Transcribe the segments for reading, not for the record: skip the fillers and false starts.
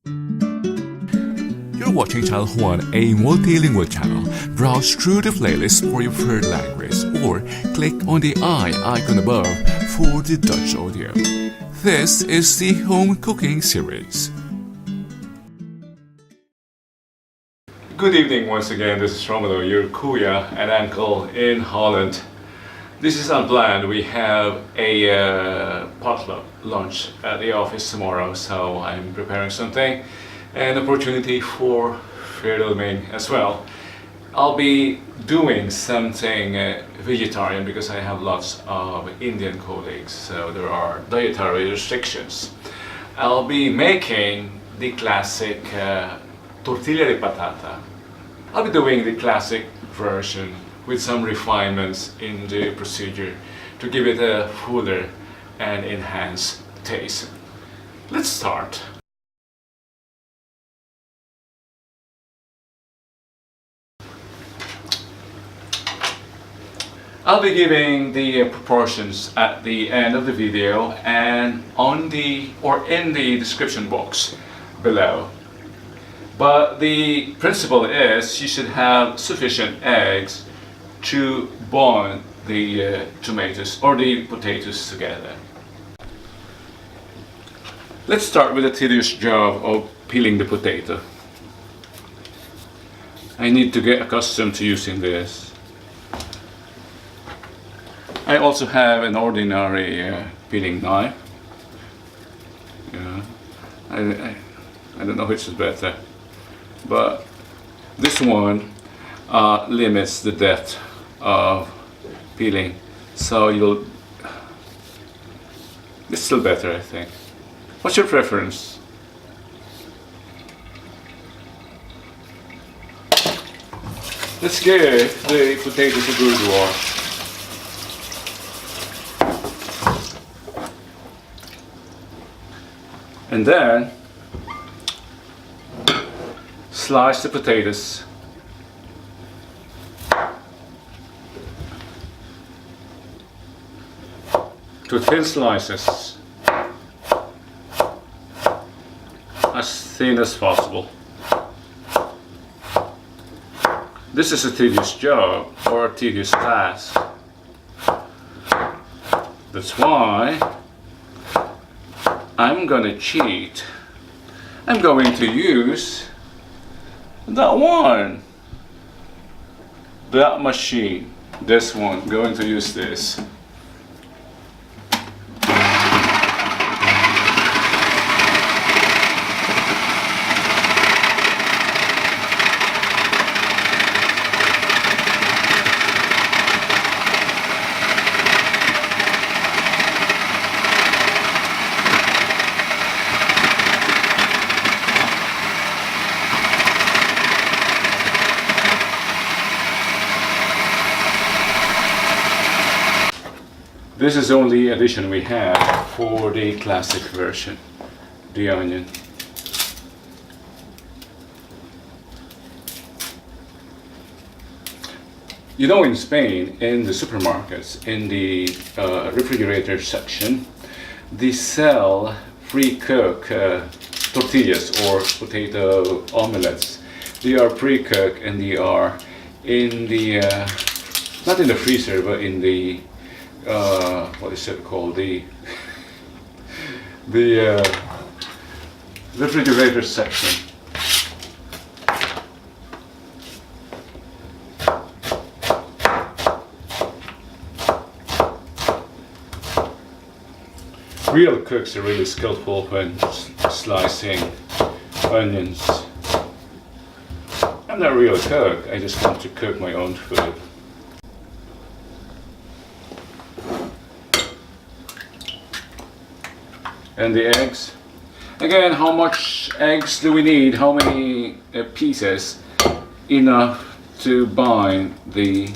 You're watching Channel 1, a multilingual channel. Browse through the playlist for your preferred language or click on the eye icon above for the Dutch audio. This is the home cooking series. Good evening once again, this is Romano, your kuya and uncle in Holland. This is unplanned. We have a potluck lunch at the office tomorrow, so I'm preparing something. An opportunity for filming as well. I'll be doing something vegetarian because I have lots of Indian colleagues, so there are dietary restrictions. I'll be making the classic Tortilla de Patata. I'll be doing the classic version with some refinements in the procedure to give it a fuller and enhanced taste. Let's start. I'll be giving the proportions at the end of the video and in the description box below. But the principle is you should have sufficient eggs to bond the tomatoes or the potatoes together. Let's start with the tedious job of peeling the potato. I need to get accustomed to using this. I also have an ordinary peeling knife. Yeah. I don't know which is better, but this one limits the depth of peeling, so it's still better, I think. What's your preference? Let's give the potatoes a good wash. And then slice the potatoes to thin slices, as thin as possible. This is a tedious job or a tedious task. That's why I'm gonna cheat. I'm going to use that one. That machine. This one. I'm going to use this. This is the only addition we have for the classic version, the onion. You know, in Spain, in the supermarkets, in the refrigerator section, they sell pre-cooked tortillas or potato omelettes. They are pre-cooked and they are in the, not in the freezer, but in the what is it called? The refrigerator section. Real cooks are really skillful when slicing onions. I'm not a real cook, I just want to cook my own food. And the eggs. Again, how much eggs do we need? How many pieces? Enough to bind the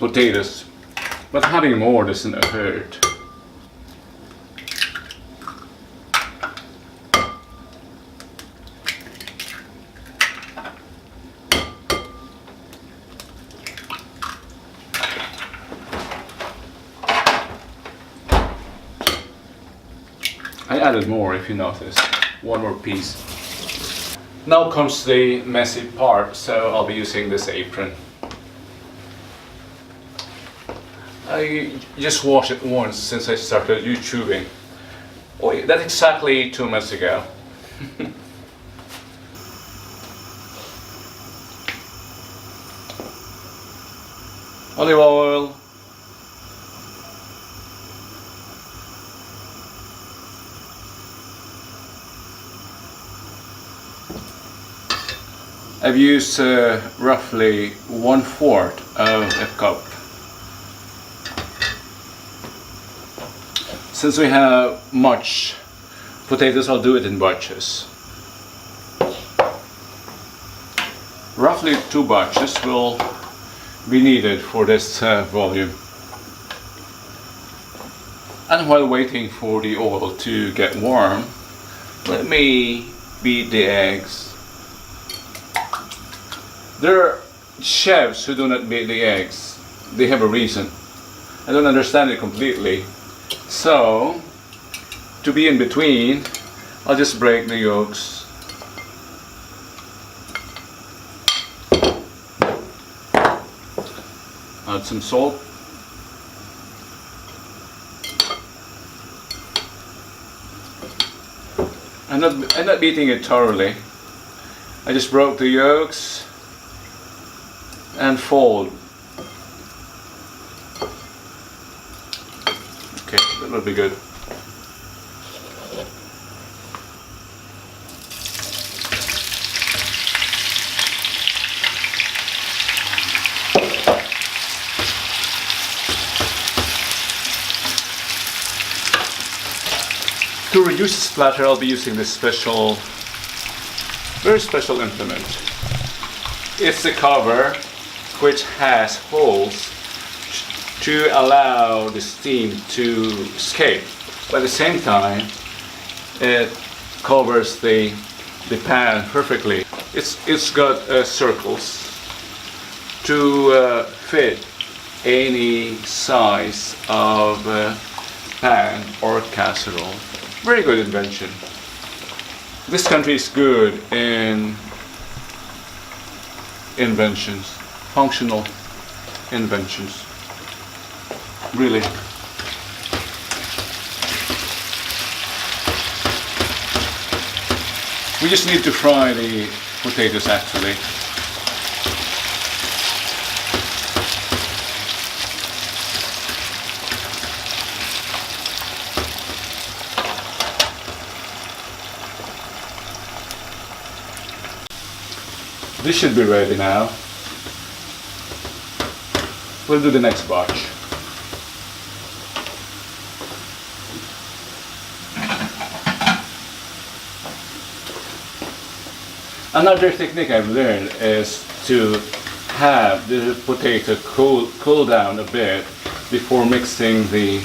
potatoes. But having more doesn't hurt. I added more if you notice. one more piece. Now comes the messy part, so I'll be using this apron. I just washed it once since I started YouTubing. Oh, that's exactly 2 months ago. Olive oil. I've used roughly 1/4 of a cup. Since we have much potatoes, I'll do it in batches. Roughly 2 batches will be needed for this volume. And while waiting for the oil to get warm, let me beat the eggs. There are chefs who do not beat the eggs. They have a reason. I don't understand it completely. So, to be in between, I'll just break the yolks. Add some salt. I'm not beating it thoroughly. I just broke the yolks and fold. Okay, that will be good. To reduce the splatter, I'll be using this very special implement. It's the cover which has holes to allow the steam to escape. But at the same time, it covers the pan perfectly. It's got circles to fit any size of pan or casserole. Very good invention. This country is good in inventions, functional inventions. Really. We just need to fry the potatoes actually. This should be ready now. We'll do the next batch. Another technique I've learned is to have the potato cool down a bit before mixing the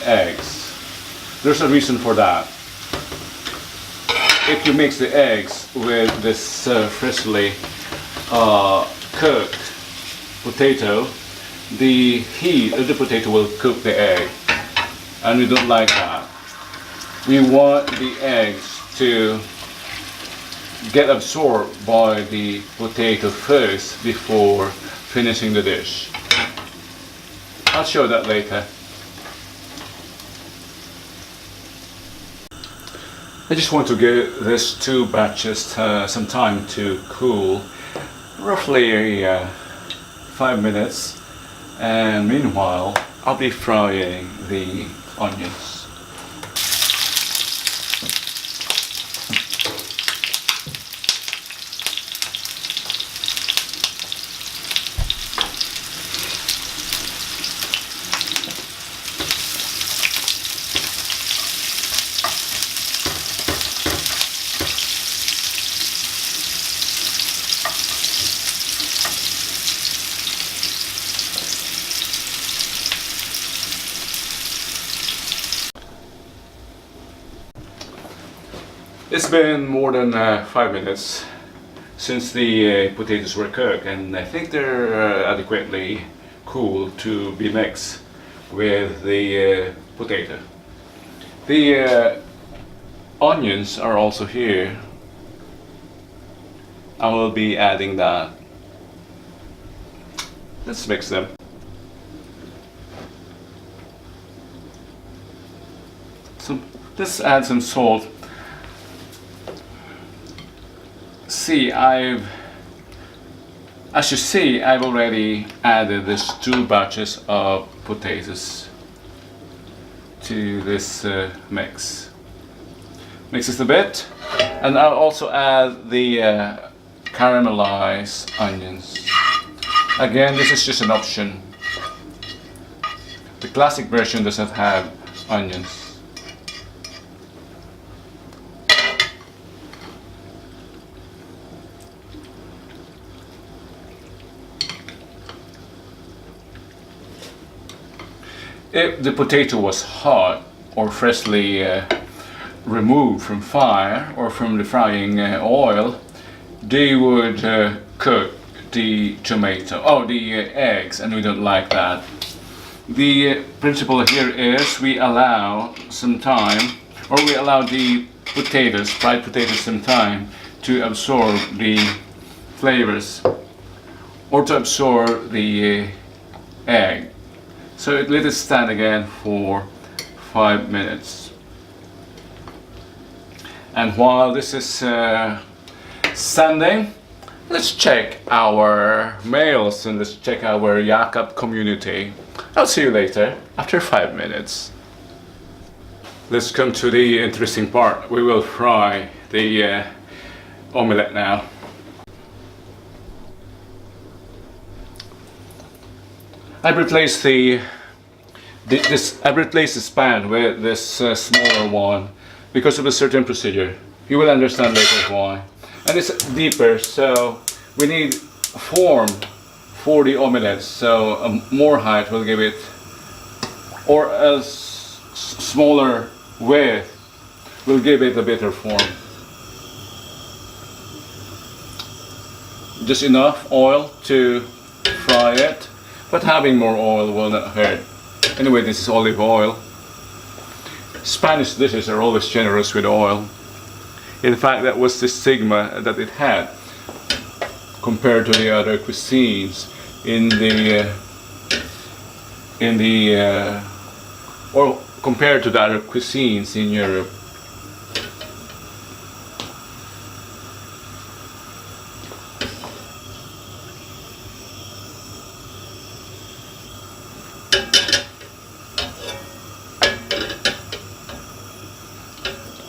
eggs. There's a reason for that. If you mix the eggs with this freshly cooked potato, the heat of the potato will cook the egg, and we don't like that. We want the eggs to get absorbed by the potato first before finishing the dish. I'll show that later. I just want to give this 2 batches some time to cool, roughly 5 minutes, and meanwhile I'll be frying the onions. It's been more than 5 minutes since the potatoes were cooked, and I think they're adequately cool to be mixed with the potato. The onions are also here. I will be adding that. Let's mix them. Let's add some salt. See, as you see, I've already added these 2 batches of potatoes to this mix. Mix it a bit, and I'll also add the caramelized onions. Again, this is just an option. The classic version doesn't have onions. If the potato was hot or freshly removed from fire or from the frying oil, they would cook the eggs, and we don't like that. The principle here is we allow some time, or we allow the fried potatoes some time to absorb the flavors or to absorb the egg. So let it stand again for 5 minutes. And while this is standing, let's check our mails and let's check our Yakap community. I'll see you later after 5 minutes. Let's come to the interesting part. We will fry the omelette now. I've replaced the pan with this smaller one because of a certain procedure. You will understand later why. And it's deeper, so we need a form for the omelette. So more height will give it, or a smaller width will give it a better form. Just enough oil to fry it. But having more oil will not hurt. Anyway, this is olive oil. Spanish dishes are always generous with oil. In fact, that was the stigma that it had compared to the other cuisines or compared to the other cuisines in Europe.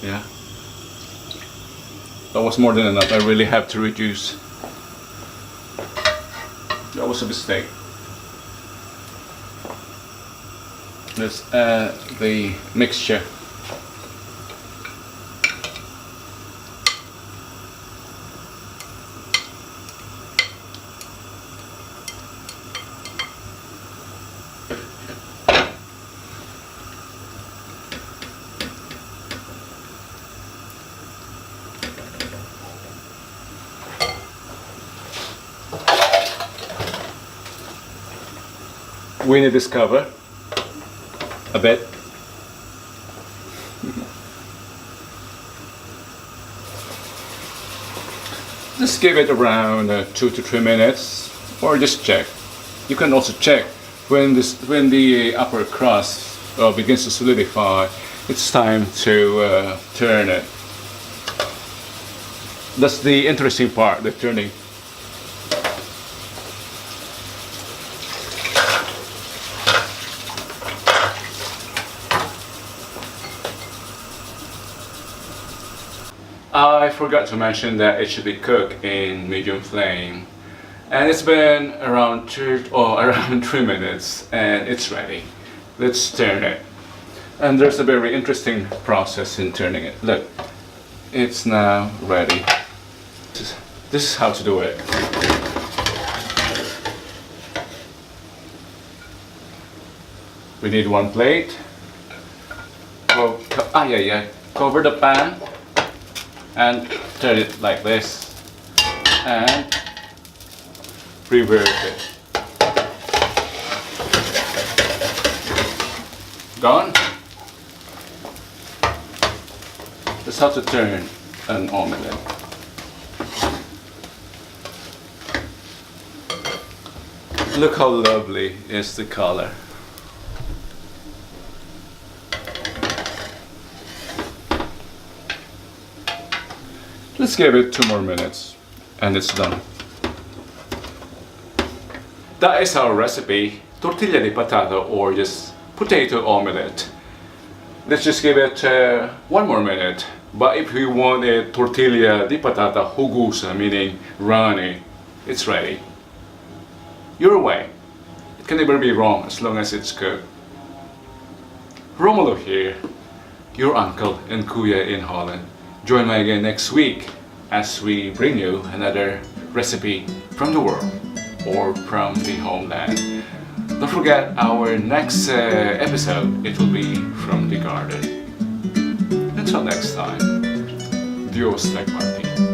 Yeah, that was more than enough. I really have to reduce. That was a mistake. Let's add the mixture. We need this cover a bit. Just give it around 2 to 3 minutes, or just check. You can also check when the upper crust begins to solidify. It's time to turn it. That's the interesting part, the turning. I forgot to mention that it should be cooked in medium flame, and it's been around 3 minutes and it's ready. Let's turn it. And there's a very interesting process in turning it. Look, it's now ready. This is how to do it. We need 1 plate. Cover the pan and turn it like this and reverse it. Done. Let's how to turn an omelette. Look how lovely is the color. Let's give it 2 more minutes and it's done. That is our recipe, tortilla de patata, or just potato omelette. Let's just give it 1 more minute. But if you want a tortilla de patata jugosa, meaning runny, it's ready. Your way. It can never be wrong as long as it's good. Romulo here, your uncle and Kuya in Holland. Join me again next week as we bring you another recipe from the world or from the homeland. Don't forget our next episode, it will be from the garden. Until next time, Dios like Martin.